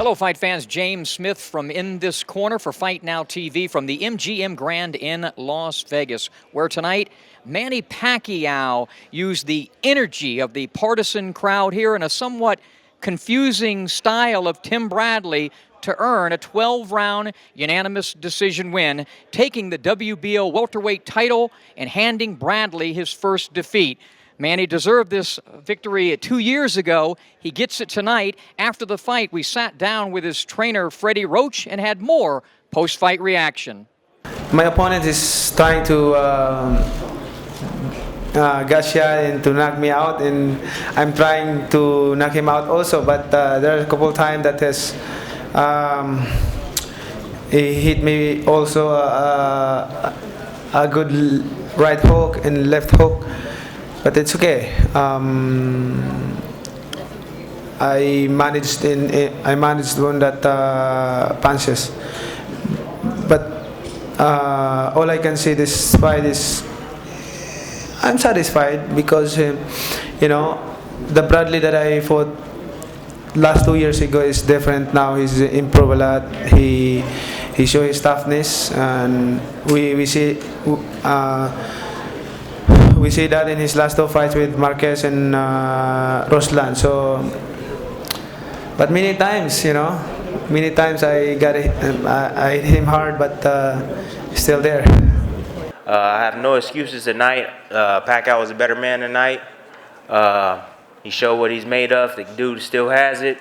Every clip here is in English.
Hello, fight fans. James Smith from In This Corner for Fight Now TV from the MGM Grand in Las Vegas, where tonight Manny Pacquiao used the energy of the partisan crowd here in a somewhat confusing style of Tim Bradley to earn a 12-round unanimous decision win, taking the WBO welterweight title and handing Bradley his first defeat. Manny deserved this victory 2 years ago. He gets it tonight. After the fight, we sat down with his trainer, Freddie Roach, and had more post-fight reaction. My opponent is trying to gotcha and to knock me out, and I'm trying to knock him out also. But there are a couple of times that he hit me also a good right hook and left hook. But it's okay. I managed one that punches. But all I can say this fight is I'm satisfied because the Bradley that I fought last 2 years ago is different now. He's improved a lot. He showed his toughness, and we see. We see that in his last two fights with Marquez and Ruslan. So, but many times I got it, I hit him hard, but still there. I have no excuses tonight. Pacquiao was a better man tonight. He showed what he's made of. The dude still has it.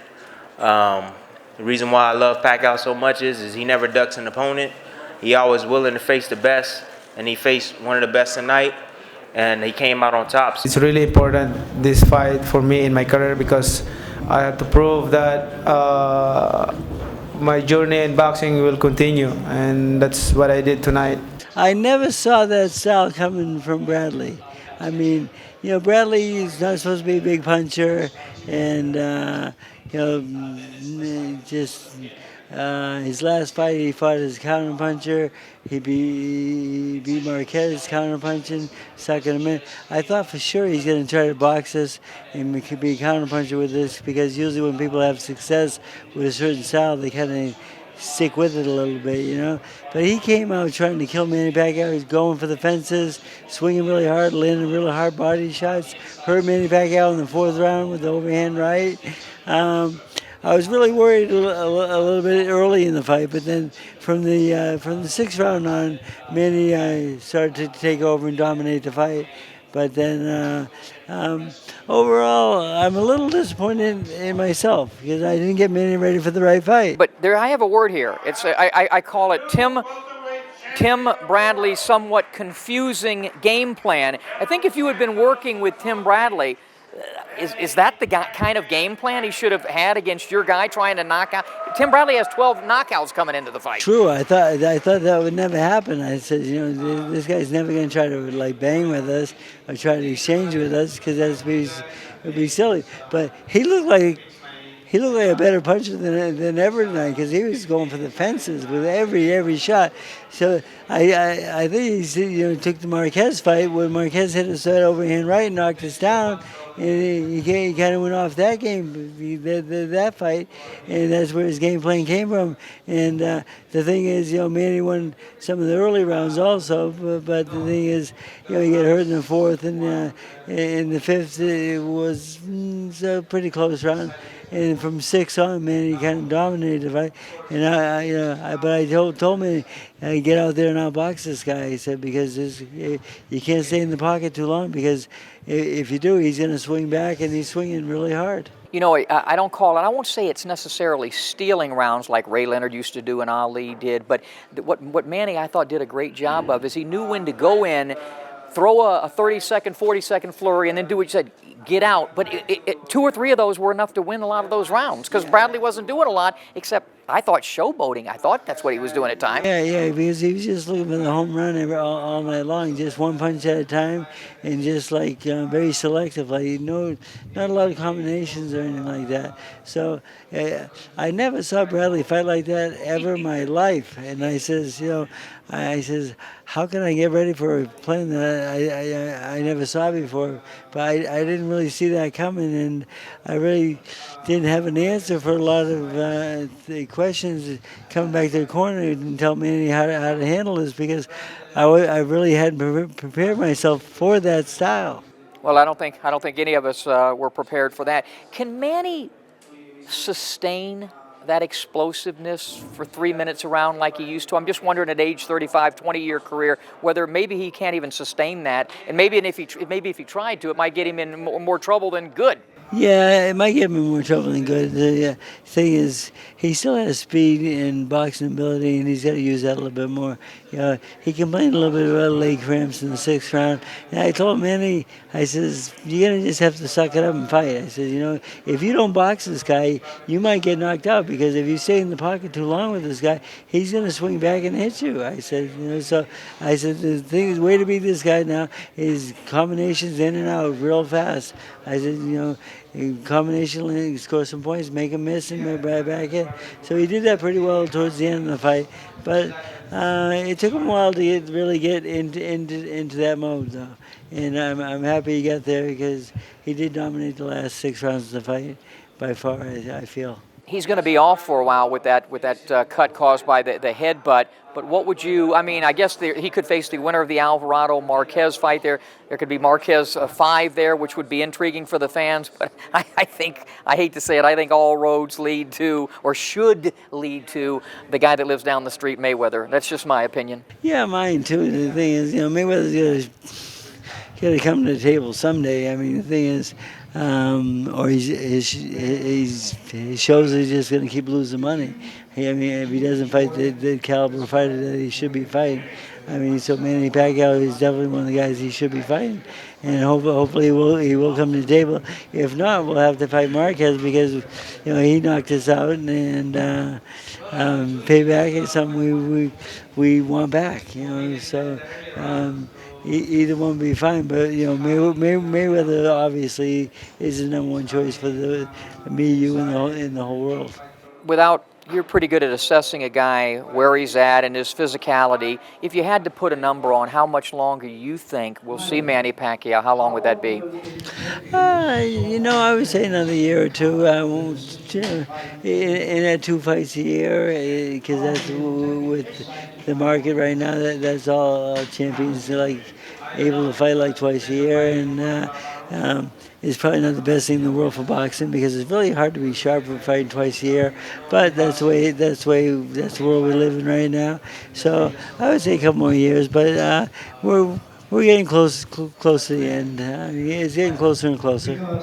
The reason why I love Pacquiao so much is he never ducks an opponent. He always willing to face the best, and he faced one of the best tonight. And he came out on top. It's really important, this fight, for me in my career, because I have to prove that my journey in boxing will continue, and that's what I did tonight. I never saw that style coming from Bradley. I mean, Bradley is not supposed to be a big puncher, and his last fight he fought as a counterpuncher. He beat Marquez counterpunching, second a minute. I thought for sure he's going to try to box us and could be a counterpuncher with this, because usually when people have success with a certain style, they kind of stick with it a little bit, But he came out trying to kill Manny Pacquiao. He's going for the fences, swinging really hard, landing really hard body shots. Hurt Manny Pacquiao in the fourth round with the overhand right. I was really worried a little bit early in the fight, but then from the sixth round on, Manny started to take over and dominate the fight. But then overall, I'm a little disappointed in myself because I didn't get Manny ready for the right fight. But I have a word here. It's I call it Tim Bradley's somewhat confusing game plan. I think if you had been working with Tim Bradley, is that the kind of game plan he should have had against your guy trying to knock out? Tim Bradley has 12 knockouts coming into the fight. True. I thought that would never happen. I said, this guy's never going to try to bang with us or try to exchange with us, because it'd be silly. But he looked like a better puncher than ever tonight, because he was going for the fences with every shot. So I think he took the Marquez fight when Marquez hit us that overhand right and knocked us down, and he kind of went off that that fight, and that's where his game plan came from. And the thing is, Manny won some of the early rounds also, but the thing is, he got hurt in the fourth, and in the fifth it was a pretty close round. And from 6 on, man, he kind of dominated the fight. And but I told him, get out there and outbox this guy. I said, because you can't stay in the pocket too long, because if you do, he's going to swing back, and he's swinging really hard. I don't call it, I won't say it's necessarily stealing rounds like Ray Leonard used to do and Ali did, but what Manny, I thought, did a great job of is he knew when to go in, throw a 30-second, 40-second flurry, and then do what you said, get out. But 2 or 3 of those were enough to win a lot of those rounds, because Bradley wasn't doing a lot except I thought showboating. I thought that's what he was doing at times. Yeah, because he was just looking for the home run all night long, just one punch at a time, and just like very selective, like not a lot of combinations or anything like that. So I never saw Bradley fight like that ever in my life, and I says, I says, how can I get ready for a plane that I never saw before? But I didn't really see that coming, and I really didn't have an answer for a lot of the questions coming back to the corner and tell me how to handle this, because I really hadn't prepared myself for that style. Well, I don't think any of us were prepared for that. Can Manny sustain that explosiveness for 3 minutes around like he used to? I'm just wondering at age 35, 20-year career, whether maybe he can't even sustain that, and maybe if he tried to, it might get him in more trouble than good. Yeah, it might get him in more trouble than good. The thing is, he still has speed and boxing ability, and he's got to use that a little bit more. He complained a little bit about leg cramps in the 6th round. And I told Manny, I says, you're going to just have to suck it up and fight. I said, if you don't box this guy, you might get knocked out, because if you stay in the pocket too long with this guy, he's going to swing back and hit you. I said, so I said, the thing is, way to beat this guy now is combinations in and out real fast. I said, combination, score some points, make him miss, and make right back in. So he did that pretty well towards the end of the fight, but it took him a while to really get into that mode, though. And I'm happy he got there, because he did dominate the last 6 rounds of the fight by far, I feel. He's going to be off for a while with that cut caused by the headbutt. But what would you? I mean, I guess he could face the winner of the Alvarado Marquez fight. There could be Marquez 5 there, which would be intriguing for the fans. But I hate to say it, I think all roads lead to, or should lead to, the guy that lives down the street, Mayweather. That's just my opinion. Yeah, mine too. The thing is, Mayweather's got to come to the table someday. I mean, the thing is, or his shows he's just going to keep losing money. If he doesn't fight the caliber fighter that he should be fighting, so Manny Pacquiao is definitely one of the guys he should be fighting, and hopefully he will come to the table. If not, we'll have to fight Marquez, because he knocked us out, and payback is something we want back. So. Either one would be fine, but Mayweather obviously is the #1 choice for me, you, and the whole world. You're pretty good at assessing a guy where he's at and his physicality. If you had to put a number on how much longer you think we'll see Manny Pacquiao, how long would that be? I would say another year or two. I won't, in that 2 fights a year, because that's with the market right now. That's all champions like able to fight like twice a year, and it's probably not the best thing in the world for boxing, because it's really hard to be sharp for fighting twice a year. But that's the world we live in right now. So I would say a couple more years, but we're getting close to the end. It's getting closer and closer.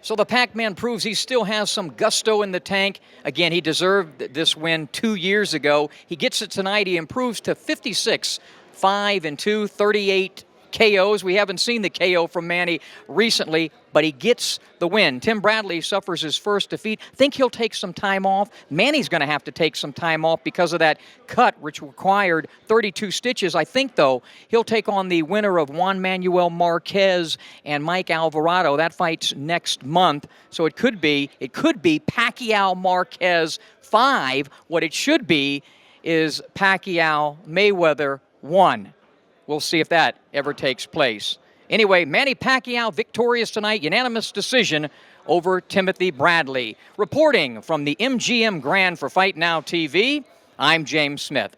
So the Pacman proves he still has some gusto in the tank. Again, he deserved this win 2 years ago. He gets it tonight. He improves to 56, 5-2, 38 KOs. We haven't seen the KO from Manny recently, but he gets the win. Tim Bradley suffers his first defeat. Think he'll take some time off. Manny's going to have to take some time off because of that cut, which required 32 stitches. I think, though, he'll take on the winner of Juan Manuel Marquez and Mike Alvarado. That fight's next month, so it could be Pacquiao Marquez 5. What it should be is Pacquiao Mayweather 1. We'll see if that ever takes place. Anyway, Manny Pacquiao victorious tonight, unanimous decision over Timothy Bradley. Reporting from the MGM Grand for Fight Now TV, I'm James Smith.